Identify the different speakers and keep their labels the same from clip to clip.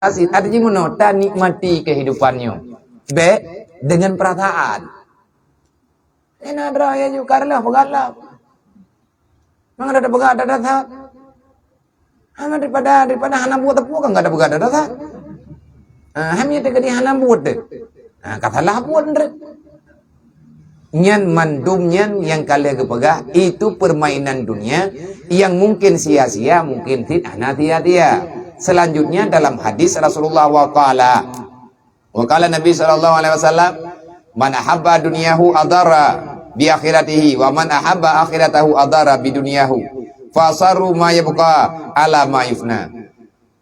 Speaker 1: artinya menota nikmati kehidupannya dengan perasaan. Ini ada ya juga karena pegalah. Mang ada pegada datang. Hanya daripada hana buat apa kan enggak ada pegada datang. Hanya tegadi hana buat deh. Katalah buat deh. Nyan mandumnya yang kalian kepegah itu permainan dunia yang mungkin sia-sia, mungkin tidak tia-tia. Selanjutnya dalam hadis Rasulullah waqala Nabi SAW, man ahabba dunyahu adara bi akhiratihi wa man ahabba akhiratahu adara bi dunyahu fasaru ma yabqa ala ma yufna.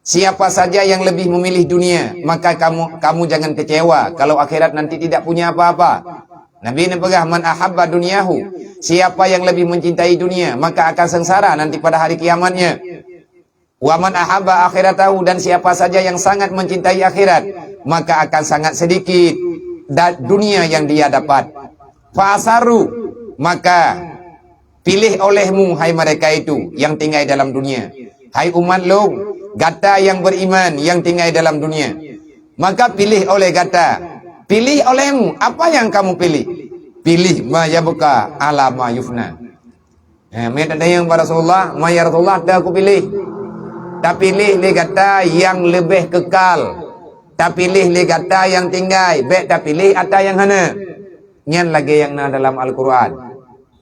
Speaker 1: Siapa saja yang lebih memilih dunia, maka kamu jangan kecewa kalau akhirat nanti tidak punya apa-apa. Nabi nepegah man ahabba dunyahu, siapa yang lebih mencintai dunia maka akan sengsara nanti pada hari kiamatnya. Wa man ahabba akhiratahu, dan siapa saja yang sangat mencintai akhirat maka akan sangat sedikit dunia yang dia dapat. Fasaru, maka pilih olehmu hai mereka itu yang tinggal dalam dunia. Hai umat long, gata yang beriman yang tinggal dalam dunia, maka pilih oleh gata, pilih olehmu. Apa yang kamu pilih? Pilih ma yabqa ala ma yufna. Ada yang pada Rasulullah, ma ya Rasulullah, dah aku pilih. Tak pilih li kata yang lebih kekal, tak pilih li kata yang tinggal, baik tak pilih ada yang hana. Nyan lagi yang na dalam Al-Quran.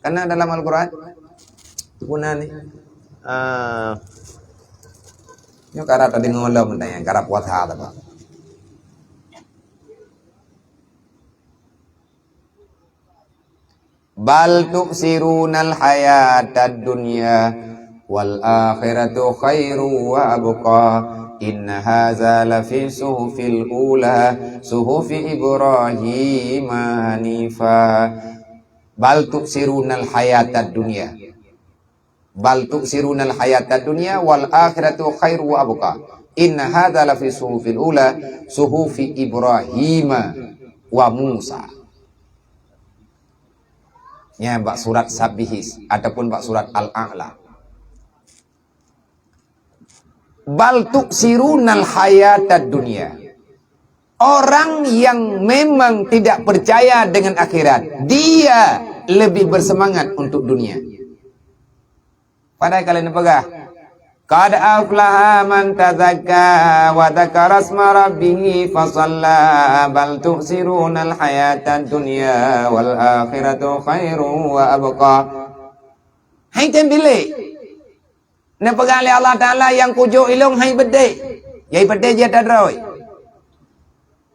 Speaker 1: Karena dalam Al-Quran guna ni nyo kara tadi ngolom yang kara puasa apa. Bal tu'sirunal hayatad dunya wal akhiratu khairu wa abqa inna hadza lafi suhufil ula suhufi Ibrahim hanifa. Bal tu'sirunal hayatad dunya, bal tu'sirunal hayatad dunya wal akhiratu khairu wa abqa inna hadza lafi suhufil ula suhufi Ibrahim wa Musa. Ya, bak surat Sabihis ataupun bak surat Al-A'la. Bal tu'sirunal hayatad dunya. Orang yang memang tidak percaya dengan akhirat, dia lebih bersemangat untuk dunia. Padahal kalian pegah. Qad aflaha man tazakka wa dzakara asma rabbih fa shalla bal tu'sirunal hayatad dunya wal akhiratu khairu wa abqa. Hai tembile. Na pegali Allah Taala yang kujo ilung hai bede. Yai bede dia tadroi.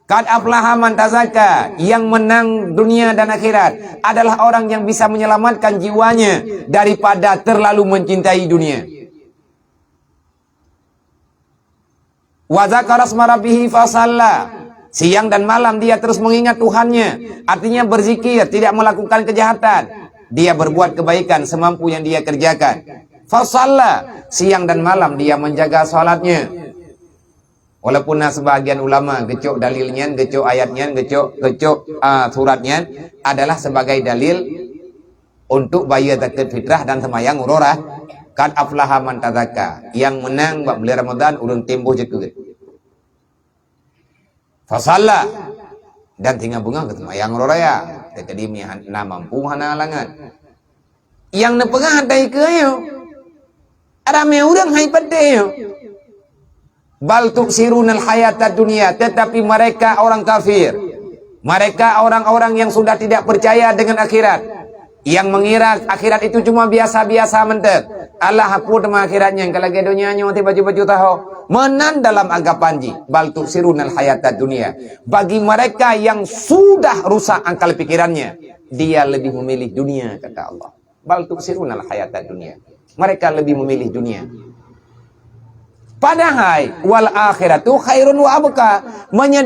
Speaker 1: Qad aflaha man tazakka, yang menang dunia dan akhirat adalah orang yang bisa menyelamatkan jiwanya daripada terlalu mencintai dunia. Wa dzakara asma rabbih fa shalla, siang dan malam dia terus mengingat Tuhannya, artinya berzikir, tidak melakukan kejahatan, dia berbuat kebaikan semampu yang dia kerjakan. Fa shalla, siang dan malam dia menjaga salatnya. Walaupun sebagian ulama gecok dalilnya, gecok ayatnya, gecok suratnya adalah sebagai dalil untuk bayar zakat fitrah dan semayang ururah. Kad aflaha man tazakka, yang menang bab beli Ramadan urung tembuh jetu. Fasalla, dan tinggal bunga ke semayang ururah ya. Jadi na mampu hana alangan. Yang nepengah hadai ke yo. Ada me urang hai pade yo. Bal tu'sirunal hayatad dunya, tetapi mereka orang kafir, mereka orang-orang yang sudah tidak percaya dengan akhirat, yang mengira akhirat itu cuma biasa-biasa mentet. Allah hapur sama akhiratnya, kalau ke dunianya nanti baju-baju tahu menan dalam anggapan ji. Bal tu'sirunal hayatad dunya, bagi mereka yang sudah rusak akal pikirannya, dia lebih memilih dunia, kata Allah. Bal tu'sirunal hayatad dunya, mereka lebih memilih dunia. Padahal wal akhiratu khairun wa abqa,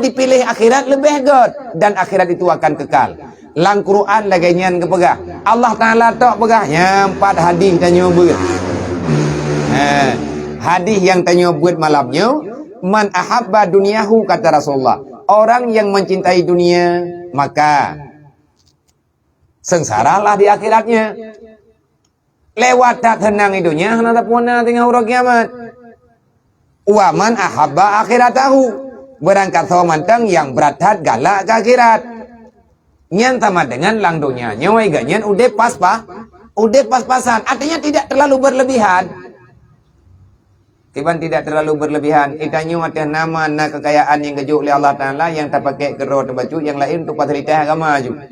Speaker 1: dipilih akhirat lebih god, dan akhirat itu akan kekal. Lang Quran lagi nyan kepegah. Allah Taala tok pegah empat hadis tanya buat. Hadis yang tanya buat malamnya, man ahabba dunyahu, kata Rasulullah, orang yang mencintai dunia maka sengsaralah di akhiratnya. Lewat tak tenang hidupnya, hendak punya tinggal urang kiamat. Wa man ahabba akhiratahu. Berangkat mantang yang berat galak ke akhirat. Nyan sama dengan lang dunia. Nyawai ganyan udah pas-pasan. Artinya tidak terlalu berlebihan. Tiban tidak terlalu berlebihan. Itanyo ada nama kekayaan yang kejuk oleh Allah Ta'ala yang tak pakai kerot baju yang lain untuk fasilitah agama juga.